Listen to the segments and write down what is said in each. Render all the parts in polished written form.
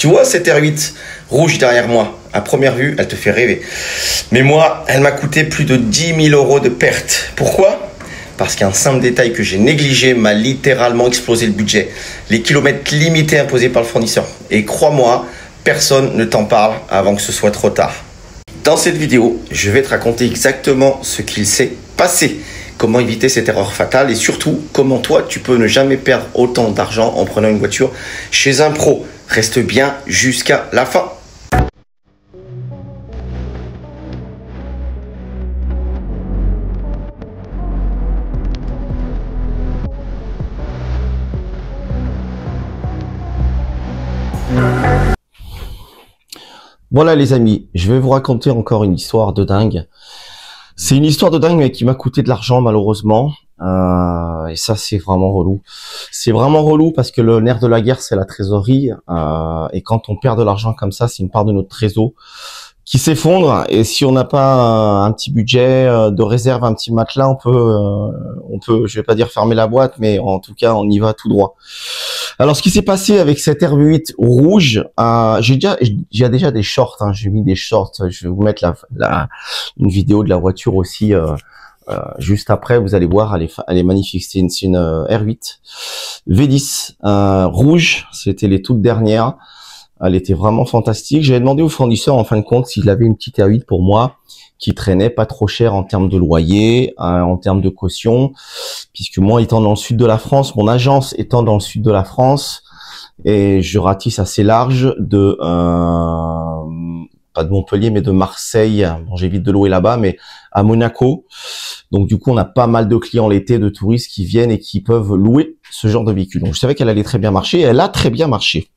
Tu vois cette R8 rouge derrière moi, à première vue, elle te fait rêver. Mais moi, elle m'a coûté plus de 10 000 € de perte. Pourquoi ? Parce qu'un simple détail que j'ai négligé m'a littéralement explosé le budget. Les kilomètres limités imposés par le fournisseur. Et crois-moi, personne ne t'en parle avant que ce soit trop tard. Dans cette vidéo, je vais te raconter exactement ce qu'il s'est passé. Comment éviter cette erreur fatale et surtout, comment toi, tu peux ne jamais perdre autant d'argent en prenant une voiture chez un pro. Reste bien jusqu'à la fin. Voilà les amis, je vais vous raconter encore une histoire de dingue. C'est une histoire de dingue mais qui m'a coûté de l'argent malheureusement. Et ça c'est vraiment relou. C'est vraiment relou parce que le nerf de la guerre c'est la trésorerie. Et quand on perd de l'argent comme ça, c'est une part de notre trésor qui s'effondre. Et si on n'a pas un petit budget de réserve, un petit matelas, on peut, je vais pas dire fermer la boîte, mais en tout cas on y va tout droit. Alors, ce qui s'est passé avec cette R8 rouge, j'ai déjà des shorts. Hein, j'ai mis des shorts. Je vais vous mettre une vidéo de la voiture aussi juste après. Vous allez voir, elle est magnifique. C'est une R8 V10 rouge. C'était les toutes dernières. Elle était vraiment fantastique. J'avais demandé au fournisseur en fin de compte s'il avait une petite R8 pour moi qui traînait pas trop cher en termes de loyer, en termes de caution, puisque moi étant dans le sud de la France, mon agence étant dans le sud de la France, et je ratisse assez large de pas de Montpellier mais de Marseille. Bon, j'évite de louer là-bas, mais à Monaco. Donc du coup, on a pas mal de clients l'été, de touristes qui viennent et qui peuvent louer ce genre de véhicule. Donc je savais qu'elle allait très bien marcher, et elle a très bien marché.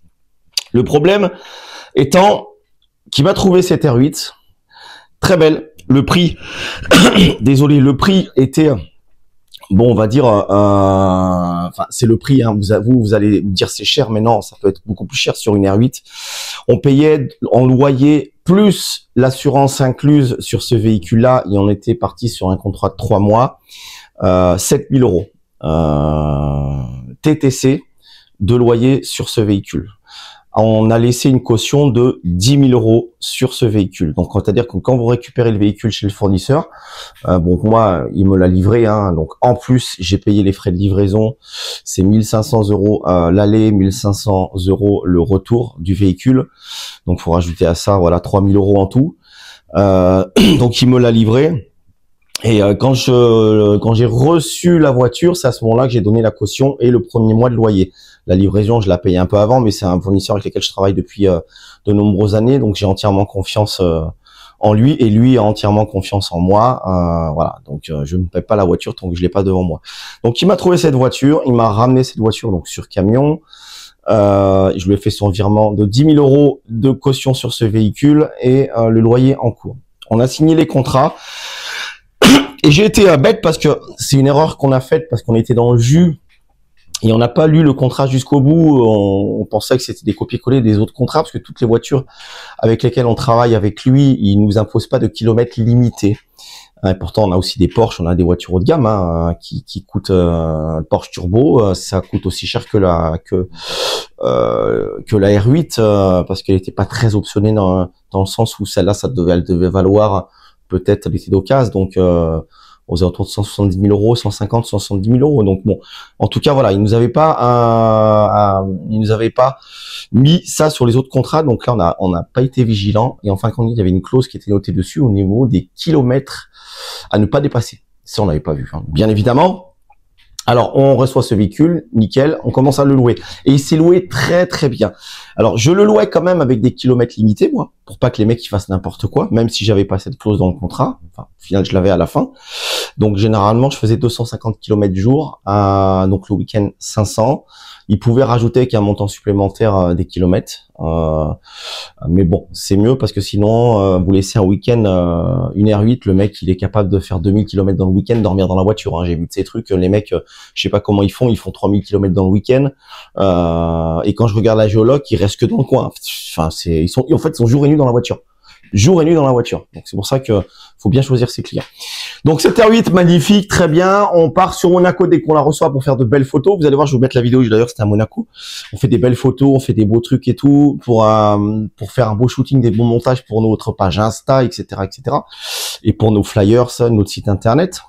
Le problème étant qu'il m'a trouvé cette R8 très belle. Le prix, désolé, le prix était, bon, on va dire, enfin, c'est le prix. Hein, vous allez me dire c'est cher, mais non, ça peut être beaucoup plus cher sur une R8. On payait en loyer plus l'assurance incluse sur ce véhicule-là, et on était parti sur un contrat de 3 mois, 7 000 € TTC de loyer sur ce véhicule. On a laissé une caution de 10 000 € sur ce véhicule. Donc, c'est-à-dire que quand vous récupérez le véhicule chez le fournisseur, bon, moi, il me l'a livré, hein, donc en plus, j'ai payé les frais de livraison. C'est 1 500 € l'aller, 1 500 € le retour du véhicule. Donc, faut rajouter à ça, voilà, 3 000 € en tout. Donc, il me l'a livré. Et quand j'ai reçu la voiture, c'est à ce moment-là que j'ai donné la caution et le premier mois de loyer. La livraison, je la payé un peu avant, mais c'est un fournisseur avec lequel je travaille depuis de nombreuses années, donc j'ai entièrement confiance en lui, et lui a entièrement confiance en moi. Voilà, donc je ne paie pas la voiture tant que je l'ai pas devant moi. Donc il m'a trouvé cette voiture, il m'a ramené cette voiture donc sur camion. Je lui ai fait son virement de 10 000 € de caution sur ce véhicule et le loyer en cours. On a signé les contrats. Et j'ai été bête parce que c'est une erreur qu'on a faite parce qu'on était dans le jus et on n'a pas lu le contrat jusqu'au bout. On pensait que c'était des copier-coller des autres contrats parce que toutes les voitures avec lesquelles on travaille avec lui, il nous impose pas de kilomètres limités. Et pourtant, on a aussi des Porsche, on a des voitures haut de gamme qui coûtent Porsche Turbo. Ça coûte aussi cher que la R8 parce qu'elle n'était pas très optionnée dans le sens où celle-là, elle devait valoir peut-être elle était d'occasion, donc aux alentours de 170 000 €, 150, 170 000 €. Donc bon, en tout cas voilà, ils nous avaient pas mis ça sur les autres contrats. Donc là, on n'a pas été vigilant. Et enfin, quand il y avait une clause qui était notée dessus au niveau des kilomètres à ne pas dépasser. Ça, on n'avait pas vu, hein. Bien évidemment. Alors, on reçoit ce véhicule, nickel, on commence à le louer. Et il s'est loué très très bien. Alors, je le louais quand même avec des kilomètres limités, moi, pour pas que les mecs ils fassent n'importe quoi, même si j'avais pas cette clause dans le contrat. Enfin, au final, je l'avais à la fin. Donc, généralement, je faisais 250 km jour, donc le week-end 500. Il pouvait rajouter avec un montant supplémentaire des kilomètres. Mais bon, c'est mieux parce que sinon, vous laissez un week-end, une R8, le mec, il est capable de faire 2000 km dans le week-end, dormir dans la voiture. Hein. J'ai vu de ces trucs, les mecs, je sais pas comment ils font 3000 km dans le week-end. Et quand je regarde la géologue, ils restent que dans le coin. Enfin, en fait, ils sont jour et nuit dans la voiture. jour et nuit dans la voiture. Donc c'est pour ça que faut bien choisir ses clients. Donc cette R8 magnifique, très bien. On part sur Monaco dès qu'on la reçoit pour faire de belles photos. Vous allez voir, je vais vous mettre la vidéo. D'ailleurs, c'était à Monaco. On fait des belles photos, on fait des beaux trucs et tout pour faire un beau shooting, des bons montages pour notre page Insta, etc., etc. Et pour nos flyers, notre site internet.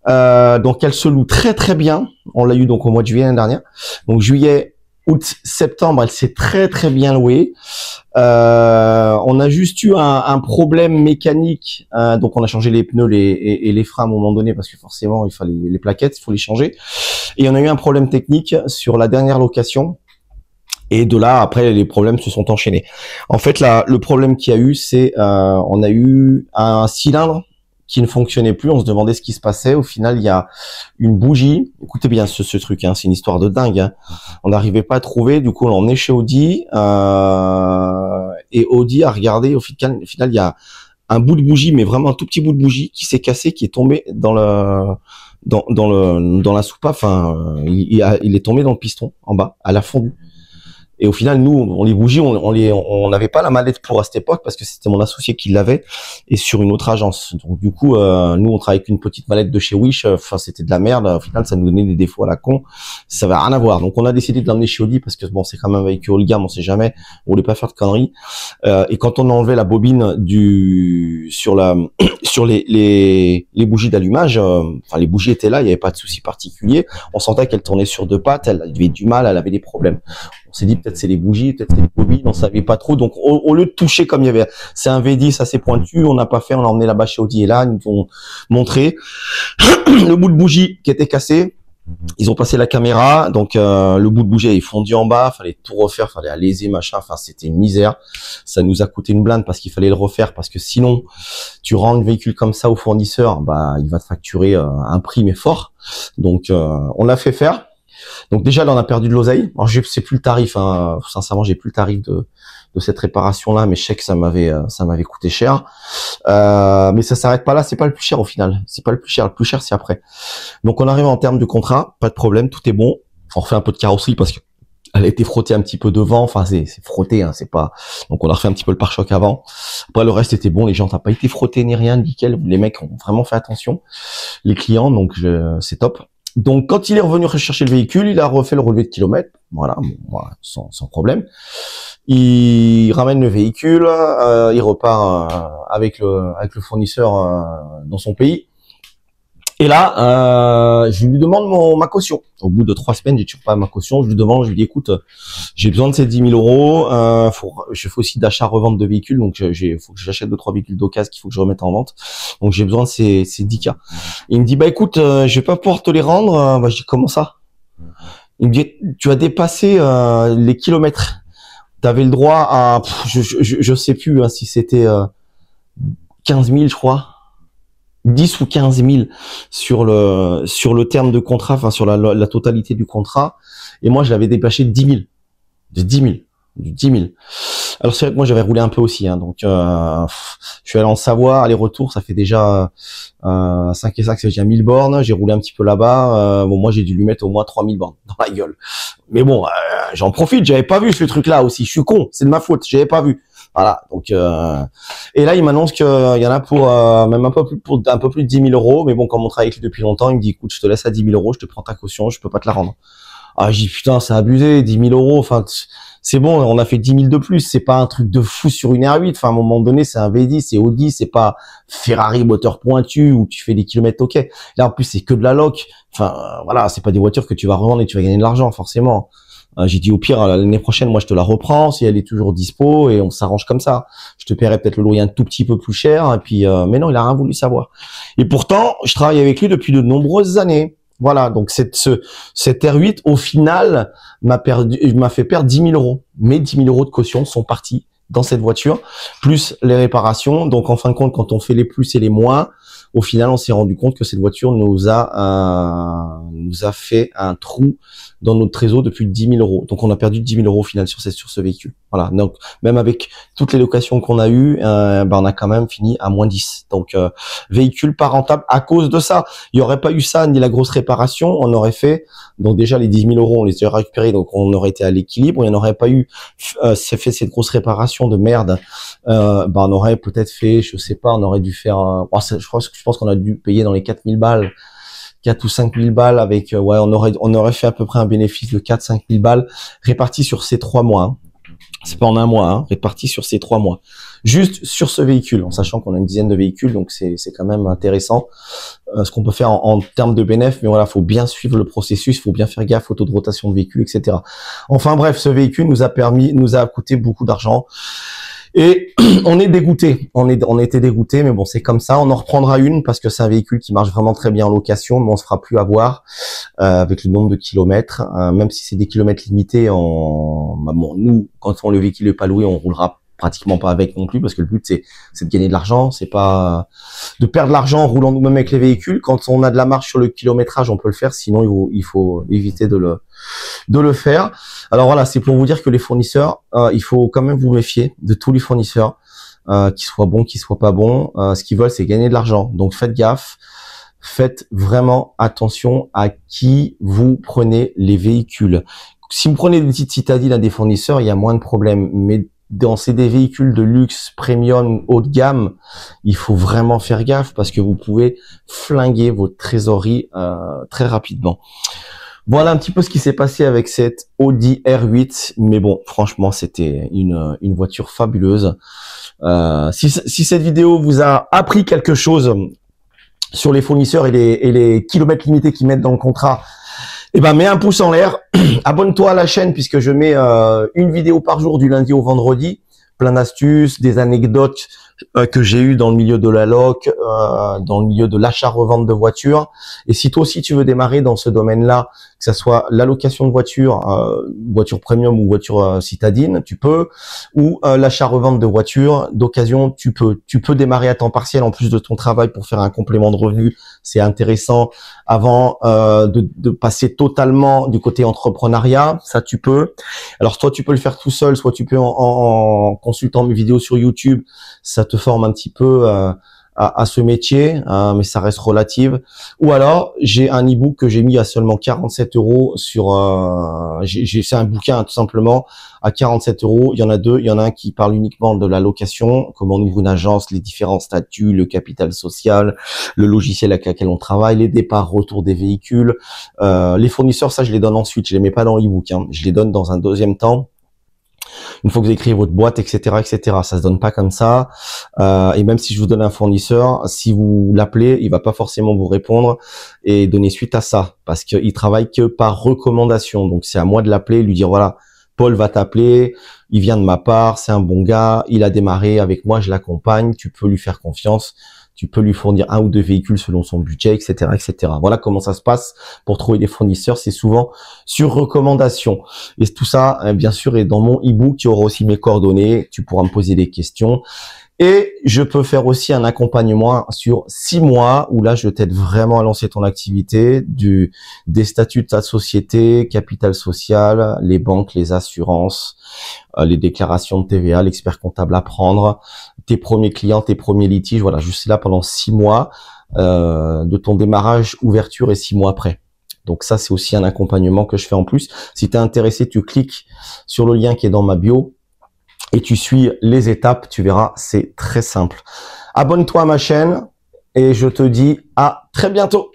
Donc elle se loue très très bien. On l'a eu donc au mois de juillet l'année dernière. Donc juillet, août, septembre, elle s'est très très bien louée. On a juste eu un problème mécanique, donc on a changé les pneus et les freins à un moment donné parce que forcément il fallait les plaquettes, il faut les changer. Et on a eu un problème technique sur la dernière location. Et de là, après, les problèmes se sont enchaînés. En fait, le problème qu'il y a eu, c'est on a eu un cylindre qui ne fonctionnait plus. On se demandait ce qui se passait. Au final, il y a une bougie. Écoutez bien ce truc, hein, c'est une histoire de dingue. Hein. On n'arrivait pas à trouver. Du coup, on l'a emmené chez Audi. Et Audi a regardé. Au final, il y a un bout de bougie, mais vraiment un tout petit bout de bougie qui s'est cassé, qui est tombé dans la soupape. Enfin, il est tombé dans le piston en bas, à la fondue. Et au final, nous, les bougies, on n'avait pas la mallette pour à cette époque parce que c'était mon associé qui l'avait et sur une autre agence. Donc du coup, nous, on travaillait avec une petite mallette de chez Wish. Enfin, c'était de la merde. Au final, ça nous donnait des défauts à la con. Ça avait rien à voir. Donc on a décidé de l'emmener chez Audi parce que bon, c'est quand même un véhicule haut de gamme, on sait jamais. On voulait pas faire de conneries. Et quand on a enlevé la bobine sur les bougies d'allumage, enfin les bougies étaient là, il n'y avait pas de souci particulier. On sentait qu'elle tournait sur deux pattes, elle avait du mal, elle avait des problèmes. On s'est dit peut-être c'est les bougies, peut-être c'est les bobines, on savait pas trop. Donc au lieu de toucher comme il y avait, c'est un V10 assez pointu, on n'a pas fait, on l'a emmené là-bas chez Audi et là, ils nous ont montré le bout de bougie qui était cassé. Ils ont passé la caméra, donc le bout de bougie est fondu en bas, fallait tout refaire, fallait alaiser machin, enfin c'était une misère. Ça nous a coûté une blinde parce qu'il fallait le refaire parce que sinon tu rends le véhicule comme ça au fournisseur, bah il va te facturer un prix mais fort. Donc on l'a fait faire. Donc déjà là on a perdu de l'oseille. Alors je sais plus le tarif, hein. Sincèrement j'ai plus le tarif de cette réparation là, mais je sais que ça m'avait coûté cher. Mais ça s'arrête pas là, c'est pas le plus cher au final. C'est pas le plus cher c'est après. Donc on arrive en termes de contrat, pas de problème, tout est bon. On refait un peu de carrosserie parce que elle a été frottée un petit peu devant, enfin c'est frotté, hein, c'est pas. Donc on a refait un petit peu le pare-choc avant. Après le reste était bon, les jantes n'ont pas été frottées ni rien, nickel. Les mecs ont vraiment fait attention, les clients, donc c'est top. Donc, quand il est revenu rechercher le véhicule, il a refait le relevé de kilomètres. Voilà, bon, voilà sans problème. Il ramène le véhicule, il repart avec le fournisseur dans son pays. Et là, je lui demande ma caution. Au bout de 3 semaines, j'ai toujours pas ma caution. Je lui demande, je lui dis, écoute, j'ai besoin de ces 10 000 euros. Je fais aussi d'achat-revente de véhicules, donc faut que j'achète 2-3 véhicules d'occasion qu'il faut que je remette en vente. Donc j'ai besoin de ces 10K. Il me dit, bah écoute, je vais pas pouvoir te les rendre. Bah je dis, comment ça? Il me dit, tu as dépassé les kilomètres. Tu avais le droit à, je sais plus hein, si c'était 15 000, je crois. 10 ou 15 000 sur le terme de contrat, enfin sur la totalité du contrat. Et moi, je l'avais dépassé de 10 000. De 10 000. De 10 000. Alors c'est vrai que moi, j'avais roulé un peu aussi. Hein, donc, je suis allé en Savoie, aller-retour, ça fait déjà 5 et 5, c'est déjà 1000 bornes. J'ai roulé un petit peu là-bas. Bon, moi, j'ai dû lui mettre au moins 3000 bornes dans la gueule. Mais bon, j'en profite. J'avais pas vu ce truc-là aussi. Je suis con. C'est de ma faute. J'avais pas vu. Voilà, donc et là il m'annonce qu'il y en a pour même un peu plus de 10 000 euros, mais bon comme on travaille avec lui depuis longtemps, il me dit écoute je te laisse à 10 000 euros, je te prends ta caution, je peux pas te la rendre. Ah j'ai dit putain c'est abusé, 10 000 euros, enfin c'est bon, on a fait 10 000 de plus, c'est pas un truc de fou sur une R8, enfin à un moment donné c'est un V10, c'est Audi, c'est pas Ferrari moteur pointu où tu fais des kilomètres ok. Là en plus c'est que de la loc, enfin voilà c'est pas des voitures que tu vas revendre et tu vas gagner de l'argent forcément. J'ai dit au pire l'année prochaine moi je te la reprends si elle est toujours dispo et on s'arrange comme ça. Je te paierai peut-être le loyer un tout petit peu plus cher et puis mais non il a rien voulu savoir. Et pourtant je travaille avec lui depuis de nombreuses années. Voilà donc cette R8 au final m'a fait perdre 10 000 euros. Mes 10 000 euros de caution sont partis dans cette voiture plus les réparations. Donc en fin de compte quand on fait les plus et les moins, au final, on s'est rendu compte que cette voiture nous a fait un trou dans notre trésor depuis 10 000 euros. Donc, on a perdu 10 000 euros au final sur ce véhicule. Voilà, donc même avec toutes les locations qu'on a eues, on a quand même fini à -10. Donc véhicule pas rentable à cause de ça. Il y aurait pas eu ça ni la grosse réparation, on aurait fait donc déjà les 10 000 euros, on les aurait récupérés, donc on aurait été à l'équilibre. Il n'y en aurait pas eu fait cette grosse réparation de merde. On aurait peut-être fait, je sais pas, on aurait dû faire, je pense qu'on a dû payer dans les 4 000 balles. 4 ou 5 000 balles avec, on aurait fait à peu près un bénéfice de 4-5 000 balles répartis sur ces 3 mois. Hein. C'est pas en un mois, hein, réparti sur ces 3 mois. Juste sur ce véhicule, en sachant qu'on a une dizaine de véhicules, donc c'est quand même intéressant ce qu'on peut faire en termes de bénéfices. Mais voilà, faut bien suivre le processus, faut bien faire gaffe au taux de rotation de véhicule, etc. Enfin bref, ce véhicule nous a coûté beaucoup d'argent. Et on est dégoûté, on était dégoûté, mais bon, c'est comme ça. On en reprendra une parce que c'est un véhicule qui marche vraiment très bien en location, mais on se fera plus avoir avec le nombre de kilomètres, même si c'est des kilomètres limités. Nous, quand le véhicule est pas loué, on roulera pratiquement pas avec non plus parce que le but c'est de gagner de l'argent, c'est pas de perdre de l'argent en roulant nous-mêmes avec les véhicules. Quand on a de la marge sur le kilométrage, on peut le faire, sinon il faut éviter de le faire. Alors voilà, c'est pour vous dire que les fournisseurs, il faut quand même vous méfier de tous les fournisseurs, qu'ils soient bons, qu'ils soient pas bons. Ce qu'ils veulent, c'est gagner de l'argent. Donc faites gaffe, faites vraiment attention à qui vous prenez les véhicules. Si vous prenez des petites citadines à des fournisseurs, il y a moins de problèmes. Mais dans des véhicules de luxe, premium, haut de gamme, il faut vraiment faire gaffe parce que vous pouvez flinguer votre trésorerie très rapidement. Voilà un petit peu ce qui s'est passé avec cette Audi R8, mais bon, franchement, c'était une voiture fabuleuse. Si cette vidéo vous a appris quelque chose sur les fournisseurs et les kilomètres limités qu'ils mettent dans le contrat, eh ben, mets un pouce en l'air, abonne-toi à la chaîne puisque je mets une vidéo par jour du lundi au vendredi, plein d'astuces, des anecdotes que j'ai eues dans le milieu de la loc, dans le milieu de l'achat-revente de voitures. Et si toi aussi tu veux démarrer dans ce domaine-là, que ça soit la location de voiture, voiture premium ou voiture citadine, tu peux, ou l'achat-revente de voitures d'occasion, tu peux démarrer à temps partiel en plus de ton travail pour faire un complément de revenu. C'est intéressant avant de passer totalement du côté entrepreneuriat, ça tu peux. Alors soit tu peux le faire tout seul, soit tu peux en consultant mes vidéos sur YouTube, ça te forme un petit peu à ce métier, mais ça reste relative. Ou alors, j'ai un e-book que j'ai mis à seulement 47 euros sur... c'est un bouquin tout simplement à 47 euros. Il y en a deux. Il y en a un qui parle uniquement de la location, comment on ouvre une agence, les différents statuts, le capital social, le logiciel avec lequel on travaille, les départs, retour des véhicules. Les fournisseurs, ça je les donne ensuite. Je les mets pas dans l'e-book. Je les donne dans un deuxième temps. Une fois que vous avez créé votre boîte, etc., etc., ça se donne pas comme ça. Et même si je vous donne un fournisseur, si vous l'appelez, il va pas forcément vous répondre et donner suite à ça, parce qu'il travaille que par recommandation. Donc c'est à moi de l'appeler, lui dire voilà, Paul va t'appeler, il vient de ma part, c'est un bon gars, il a démarré avec moi, je l'accompagne, tu peux lui faire confiance. Tu peux lui fournir 1 ou 2 véhicules selon son budget, etc., etc. Voilà comment ça se passe pour trouver des fournisseurs. C'est souvent sur recommandation. Et tout ça, bien sûr, est dans mon e-book. Tu auras aussi mes coordonnées. Tu pourras me poser des questions. Et je peux faire aussi un accompagnement sur 6 mois où là, je t'aide vraiment à lancer ton activité, des statuts de ta société, capital social, les banques, les assurances, les déclarations de TVA, l'expert comptable à prendre, tes premiers clients, tes premiers litiges. Voilà, je suis là pendant 6 mois de ton démarrage, ouverture et 6 mois après. Donc ça, c'est aussi un accompagnement que je fais en plus. Si tu es intéressé, tu cliques sur le lien qui est dans ma bio et tu suis les étapes, tu verras, c'est très simple. Abonne-toi à ma chaîne et je te dis à très bientôt.